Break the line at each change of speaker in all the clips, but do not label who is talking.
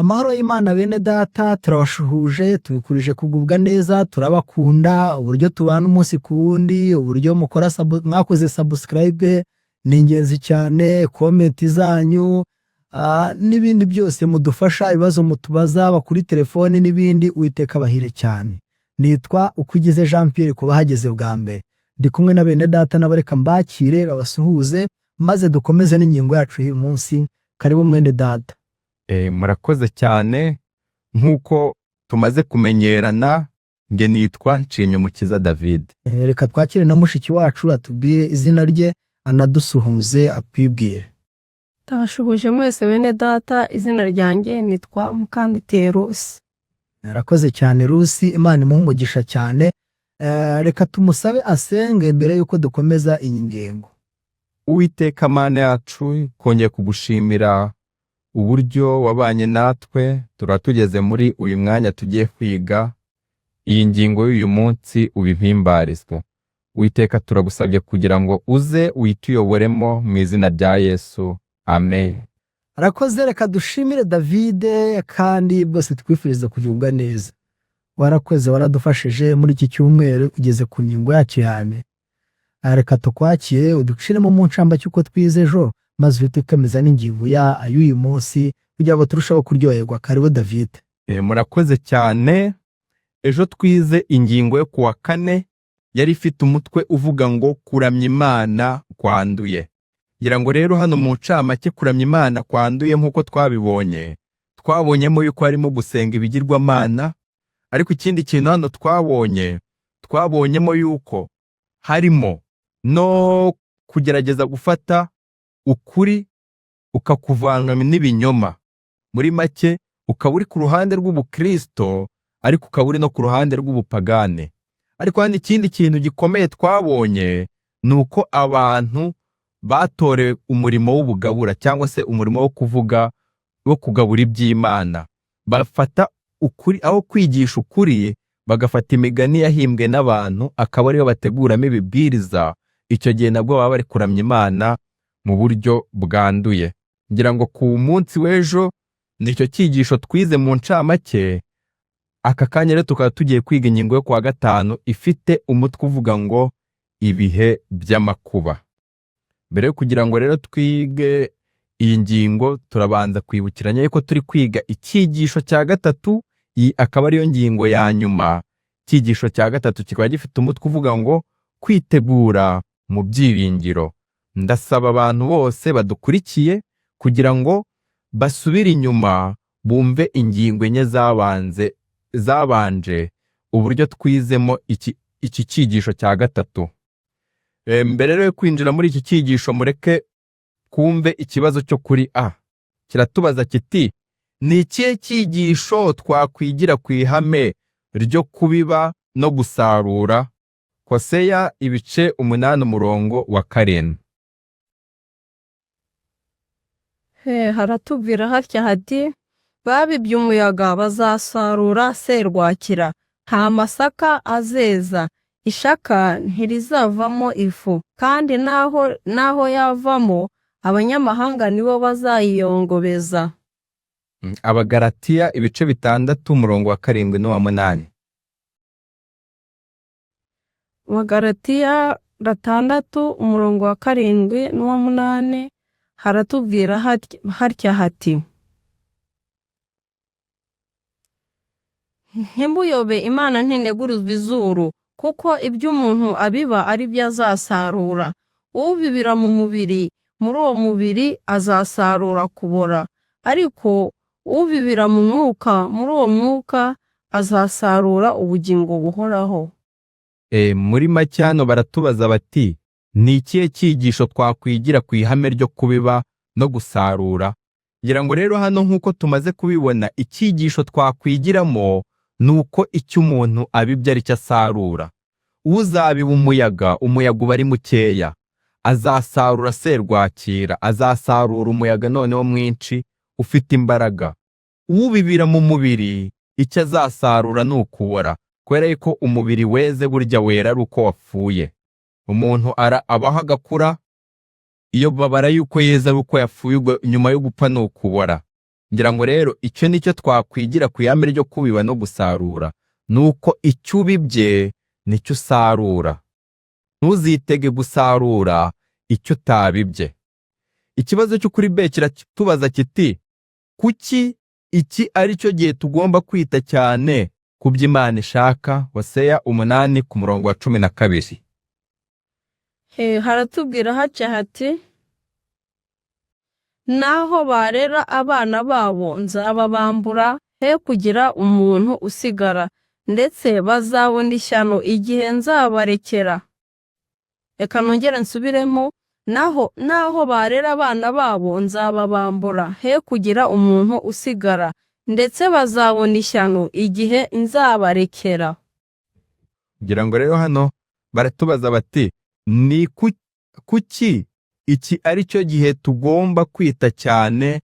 Amahoro y'Imana bene data, turabashuhuje, tubikurije kugubwa neza, turabakunda, uburyo tubana umunsi ku wundi, uburyo mwakoze subscribe ni ingenzi cyane, comment zanyu n'ibindi byose mudufasha, ibibazo mutubaza kuri telefone n'ibindi, Uwiteka bahire cyane. Nitwa Ukugize Jean Pierre kuba hageze bwa mbere. Ndi kumwe na bene data n'abareka mbakire babasuhuze maze dukomeze n'ingingo yacu y'uyu munsi. Karibu mwene data.
Murakoze cyane nkuko tumaze kumenyerana. Nge nitwa Nshinyumukiza David.
Reka twakire na mushiki wacu atubwire izina rye anadusuhuze akwibwire.
Tabashuhuje mwese bene data, izina ryanjye nitwa Mukanditeye Rusi.
Murakoze cyane Rusi, Imana imuhumugisha cyane. Reka tumusabe asenge mbere yuko dukomeza iyi ngingo.
Uwiteka Mana yacu, kongeye kugushimira uburyo wabanye natwe, turatugeze muri uyu mwanya tugiye kwiga iyi ngingo y'uyu munsi, ubihimbarizwe. Uwiteka turagusabye kugira ngo uze uyituyoboremo mu izina rya Yesu, amen.
Arakoze, reka dushimire David kandi bwose twifuriza kugubwa neza. Warakoze, waradufashije muri iki cyumweru ugeze ku ngingo yacu yane. Reka tukwakire uduciremo mu ncamba cy'uko twize ejo, maze uhite ukomeza n'ingingo y'uyu munsi kugira ngo turusheho kuryoherwa. Karibu David.
Murakoze cyane. Ejo twize ingingo yo kuwa kane, yari ifite umutwe uvuga ngo kuramya Imana kwanduye. Ngira ngo rero hano mu ncamake kuramya Imana kwanduye nk'uko twabonyemo yuko harimo gusenga ibigirwamana, ariko ikindi kintu hano twabonyemo yuko harimo no kugerageza gufata ukuri ukakuvanga n'ibinyoma. Muri make ukaba uri ku ruhande rw'ubukristo ariko ukaba uri no ku ruhande rw'ubupagane. Ariko hano ikindi kintu gikomeye twabonye ni uko abantu batorewe umurimo w'ubugabura cyangwa se umurimo wo kuvuga, wo kugabura iby'Imana. Bafata ukuri, aho kwigisha ukuri bagafata imigani yahimbwe n'abantu akaba ariyo bateguramo ibibwiriza. Icyo gihe nabwo baba bari kuramya Imana mu buryo bwanduye. Ngira ngo ku munsi w'ejo nicyo cyigisho twize mu ncamake. Aka kanya rero tukaba tugiye kwiga ingingo yo kuwa gatanu ifite umutwe uvuga ngo ibihe by'amakuba. Mbere yo kugira ngo rero twige iyi ngingo, turabanza kwibukiranya yuko turi kwiga icyigisho cya gatatu. Iyi akaba ariyo ngingo ya nyuma. Icyigisho cya gatatu kikaba gifite umutwe uvuga ngo kwitegura mu byiringiro. Ndasaba abantu bose badukurikiye kugira ngo basubire inyuma bumve ingingo enye zabanje uburyo twizemo iki cyigisho cya gatatu. Mbere rero yo kwinjira muri iki cyigisho, mureke kumve ikibazo cyo kuri A. Kiratubaza kiti, ni ikihe cyigisho twakwigira ku ihame ryo kubiba no gusarura? Hoseya ibice 8 umurongo wa 7.
Haratubwira hatya hati, babibye umuyaga bazasarura serwakira, nta masaka azeza, ishaka ntirizavamo ifu, kandi naho yavamo abanyamahanga nibo bazayiyongobeza.
Abagalatiya ibice 6 umurongo wa 7 n'uwa 8.
Abagalatiya 6 umurongo wa 7 n'uwa 8 haratubwira hatya hati, ntimuyobe Imana ntineguruzwa izuru, kuko ibyo umuntu abiba ari byo azasarura. Ubibira mu mubiri, muri uwo mubiri azasarura kubora, ariko ubibira mu mwuka, muri uwo mwuka azasarura ubugingo buhoraho.
Muri make hano baratubaza bati, ni ikihe cyigisho twakwigira ku ihame ryo kubiba no gusarura? Ngira ngo rero hano nk'uko tumaze kubibona, icyigisho twakwigiramo ni uko icyo umuntu abibye ari cyo asarura. Uzabiba umuyaga uba ari mukeya, azasarura serwakira, azasarura umuyaga noneho mwinshi ufite imbaraga. Ubibira mu mubiri, icyo azasarura ni ukubora, kubera yuko umubiri weze burya wera ari uko wapfuye. Umuntu abaho agakura, iyo babara yuko yeza ari uko yapfuye, nyuma yo gupfa ni ukubora. ngira ngo rero icyo nicyo twakwigira ku ihame ryo kubiba no gusarura, nuko icyo ubibye nicyo usarura. Ntuzitege gusarura icyo utabibye. Ikibazo cyo kuri B kiratubaza kiti, kuki iki ari cyo gihe tugomba kwita cyane ku by'Imana ishaka? Hoseya 8:12.
Haratubwira haca hati, naho barera abana babo nzababambura, he kugira umuntu usigara, ndetse bazabona ishyano igihe nzabarekera. Reka nongere nsubiremo, naho barera abana babo nzababambura, he kugira umuntu usigara, ndetse bazabona ishyano igihe nzabarekera.
Ngira ngo rero hano baratubaza bati, ni kuki iki ari cyo gihe tugomba kwita cyane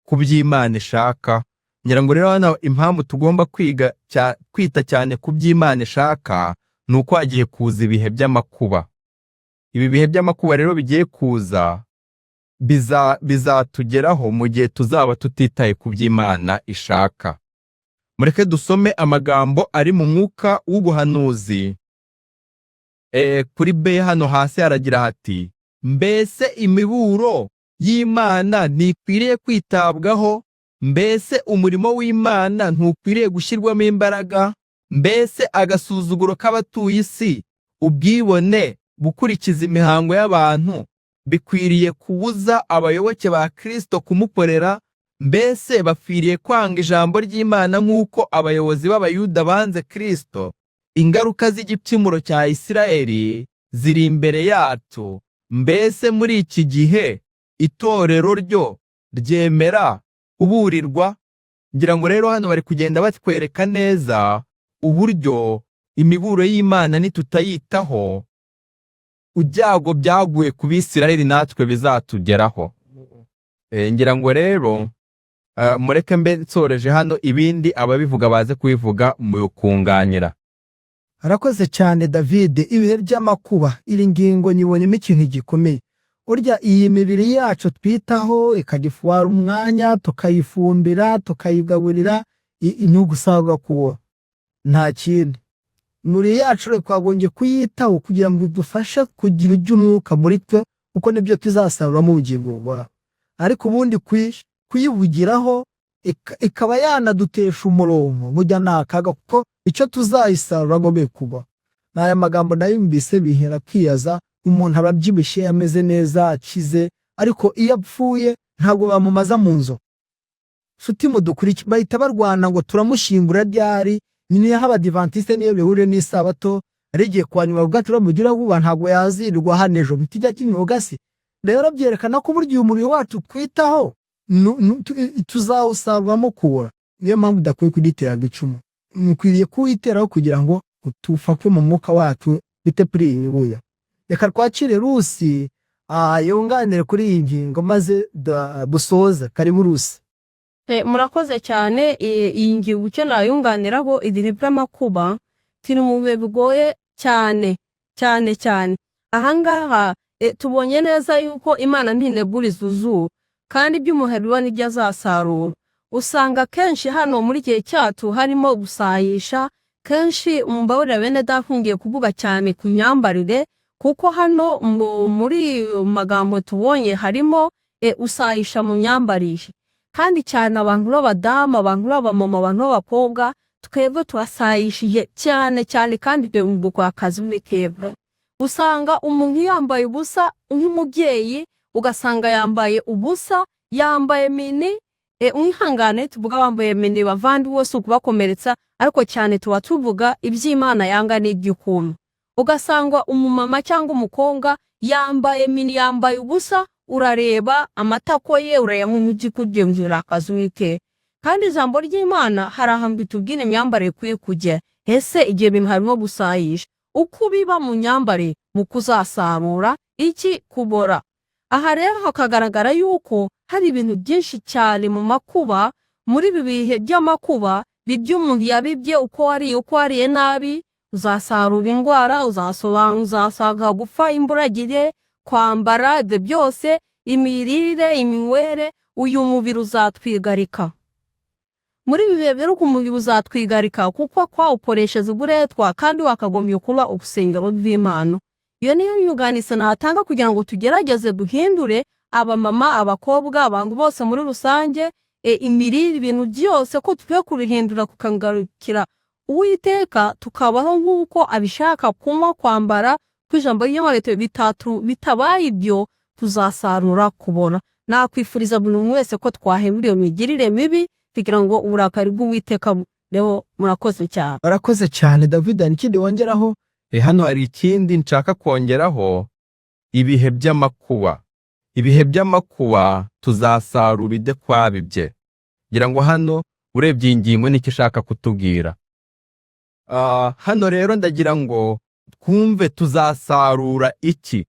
ku by'Imana ishaka? Ngira ngo rero hano impamvu tugomba kwita cyane ku by'Imana ishaka ni uko hagiye kuza ibihe by'amakuba. Ibi bihe by'amakuba rero bigiye kuza bizatugeraho mu gihe tuzaba tutitaye ku by'Imana ishaka. Mureke dusome amagambo ari mu mwuka w'ubuhanuzi. Kuri B hano hasi haragira hati, mbese imiburo y'Imana ntikwiriye kwitabwaho? Mbese umurimo w'Imana ntukwiriye gushyirwamo imbaraga? Mbese agasuzuguro k'abatuye isi, ubwibone, gukurikiza imihango y'abantu bikwiriye kubuza abayoboke ba Kristo kumukorera? Mbese bapfiriye kwanga ijambo ry'Imana nk'uko abayobozi b'Abayuda banze Kristo? Ingaruka z'igicumuro cya Isirayeli ziri imbere yacu. Mbese muri iki gihe itorero ryo ryemera kuburirwa? Ngira ngo rero hano bari kugenda batwereka neza uburyo imiburo y'Imana nitutayitaho, ibyago byaguye ku Bisirayeli natwe bizatugeraho. Ngira ngo rero mureke mbe nsoreje hano, ibindi ababivuga baze kubivuga mu kunganira.
Arakoze cyane David. Ibihe by'amakuba, iri ngingo nyibonyemo ikintu gikomeye. Urya iyi mibiri yacu twitaho ikagifwara umwanya, tukayifumbira, tukayigaburira, inyugusabwa kubo nta kindi. Muri yacu twagombye kuyitaho kugira ngo dufashe kugira iby'umwuka muri twe, kuko nibyo tuzasarura mu bugingo buhoraho. Ariko ubundi kuyivugiraho ikaba yanadutesha umurongo, burya ni akaga, kuko icyo tuzayisarura ngombe kuba. N'aya magambo nayumvise bihera kwiyaza, umuntu ababyibushye ameze neza akize, ariko iyo apfuye ntabwo bamumaza mu nzu. Nshuti mudukurikira, bahita barwana ngo turamushingura ryari. Niyo Abadivantiste niyo bihure n'isabato arigiye kwanyuma bwa turamugira vuba, ntabwo yazirwa hanejo bitijya kimwogasi. Rero byerekana ko buryo umubiri wacu twitaho tuzawusaruramo kubora. Niyo mpamvu udakwiye kuditera icumu, mukwiriye kuwiteraho kugira ngo tufakwe mu mwuka wacu bite pribuya. Reka twakire Rusi yunganire kuri iyi ngingo maze busoza. Karibu Rusi.
Murakoze cyane. Iyi ngingo cyo nayunganiraho, idini by'amakuba tiri mu bihe bigoye cyane cyane cyane. Ahangaha tubonye neza yuko Imana ntineguriza izuba, kandi iby'umuherwa nibyo azasarura. Usanga kenshi hano muri gihe cyacu harimo gusayisha, kenshi umubabura bene dafungiye kuvuga cyane ku myambarire, kuko hano muri magambo tubonye harimo usayisha mu myambarire. Kandi cyane abantu b'abadamu, abantu b'abamama, abantu b'abakobwa, twebwe twasayishije cyane cyane, kandi byo kwa kazi mwikebwe. Usanga umuntu yambaye ubusa nk'umubyeyi, ugasanga yambaye ubusa, yambaye mini, umwihangane tuvuga bambaye mini bavandi wose ukubakomeretsa, ariko cyane tuba tuvuga iby'Imana yanga n'iby'ukuntu. Ugasanga umumama cyangwa umukobwa yambaye mini, yambaye ubusa, urareba amatako ye, uraya nk'umujyi kubyemjura akazi wike. Kandi ijambo ry'Imana harahambi tubwine imyambare kwiye kujya. Ese igihe bintu harimo gusayisha, uko biba mu myambare mu kuzasarura iki kubora. Aha rero hakagaragara yuko hari ibintu byinshi cyane mu makuba. Muri ibi bihe by'amakuba, bibyo umuntu yabibye uko wariye nabi, uzasarura indwara, uzasaga gupfa, imburagire, kwambara, ibyo byose, imirire, iminywere, uyu mubiri uzatwigarika. Muri ibi bihe rero umubiri uzatwigarika kuko kwawukoresheje uburetwa kandi wakagombye kuba ubusengero bw'Imana. Iyo niyo nyunganizi natanga kugira ngo tugerageze duhindure abamama, abakobwa, abantu bose muri rusange, imirire, ibintu byose ko tukwiye kubihindura kukangarukira Uwiteka, tukabaho nk'uko abishaka, kunywa, kwambara, kw'ijambo ry'Imana. Bitabaye ibyo tuzasarura kubona. Nakwifuriza buri wese ko twahindura iyo migirire mibi kugira ngo uburakari bw'Uwiteka rero. Murakoze cyane.
Barakoze cyane David. Ikindi wongeraho?
Hano hari ikindi nshaka kongeraho, ibihe by'amakuba. Ibihe by'amakuba tuzasarura ibyo twabibye. Ngira ngo hano urebye ingingo n'icyo ishaka kutubwira. Hano rero ndagira ngo twumve tuzasarura iki.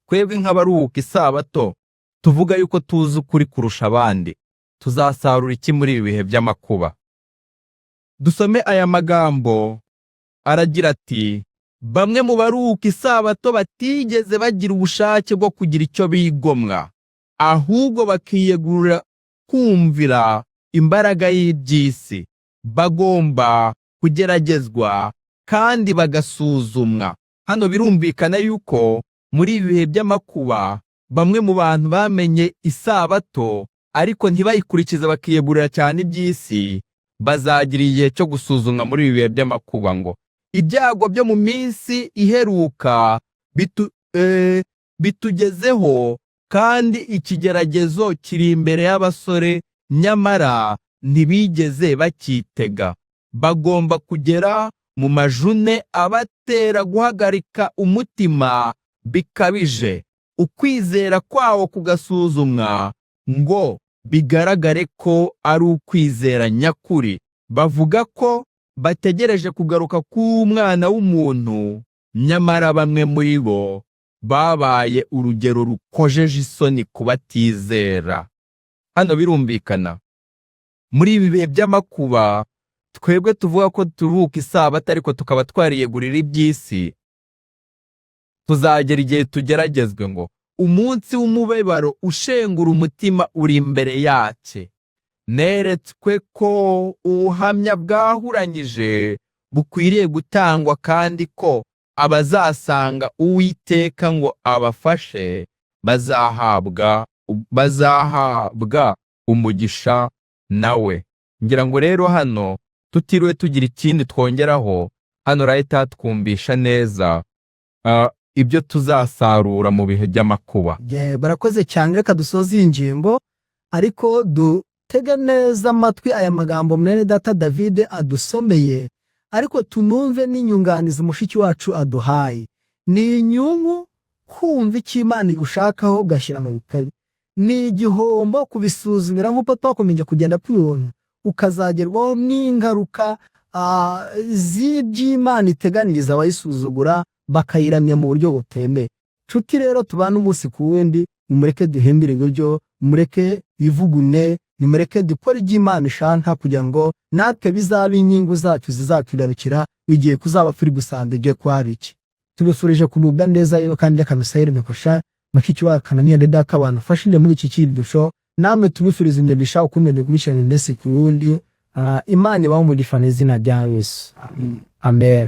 Twebwe nk'abaruhuka isabato tuvuga yuko tuzi ukuri kurusha abandi, tuzasarura iki muri ibi bihe by'amakuba? Dusome aya magambo. Aragira ati, bamwe mu baruhuka isabato batigeze bagira ubushake bwo kugira icyo bigomwa, ahubwo bakiyegurira kumvira imbaraga y'iby'isi. Bagomba kugeragezwa kandi bagasuzumwa. Hano birumvikana yuko muri ibi bihe by'amakuba bamwe mu bantu bamenye isabato ariko ntibayikurikiza, bakiyegurira cyane iby'isi, bazagira igihe cyo gusuzumwa muri ibi bihe by'amakuba. Ngo ibyago byo mu minsi iheruka bitugezeho, kandi ikigeragezo kiri imbere y'abasore, nyamara ntibigeze bakitega. Bagomba kugera mu majune abatera guhagarika umutima bikabije, ukwizera kwawo kugasuzumwa ngo bigaragare ko ari ukwizera nyakuri. Bavuga ko bategereje kugaruka k'Umwana w'umuntu, nyamara bamwe muri bo babaye urugero rukojeje isoni ku batizera. Hano birumvikana muri ibi bihe by'amakuba twebwe tuvuga ko turuhuka isabato ariko tukaba twariyegurira iby'isi, tuzagera igihe tugeragezwe. Ngo umunsi w'umubabaro ushengura umutima uri imbere yacu. Neretswe ko ubuhamya bwahuranyije bukwiriye gutangwa, kandi ko abazasanga Uwiteka ngo abafashe bazahabwa umugisha nawe. Ngira ngo rero hano tutiriwe tugira ikindi twongeraho, hano rahita twumvisha neza ibyo tuzasarura mu bihe by'amakuba.
Barakoze cyane. Reka dusoze iyi ngingo, ariko dutege neza amatwi aya magambo mwene data David adusomeye, ariko tunumve n'inyunganizi mushiki wacu aduhaye. Ni inyungu kumva icyo Imana igushakaho ugashyira mu bikorwa. Ni igihombo kubisuzumira nk'uko twakomeje kugenda tubibona, ukazagerwaho n'ingaruka z'iby'Imana iteganiriza abayisuzugura bakayiramya mu buryo butemeye. Nshuti rero, tubana umunsi ku wundi, mureke duhindure uburyo, mureke bivugune, nimureke dukore iby'Imana ishaka, kugira ngo natwe bizabe inyungu zacu zizatwigarukira igihe kuzaba turi gusanga ibyo kwari iki. Tubifurije kumubwa neza rero, kandi reka dusayire mikosha mushiki wacu Kananiya Data abantu fashije muri iki kidusho. Namwe tubifuriza imigisha ukomeye gukurikirana ndetse ku wundi. Imana ibahe umugisha n'izina rya Yesu. Amen.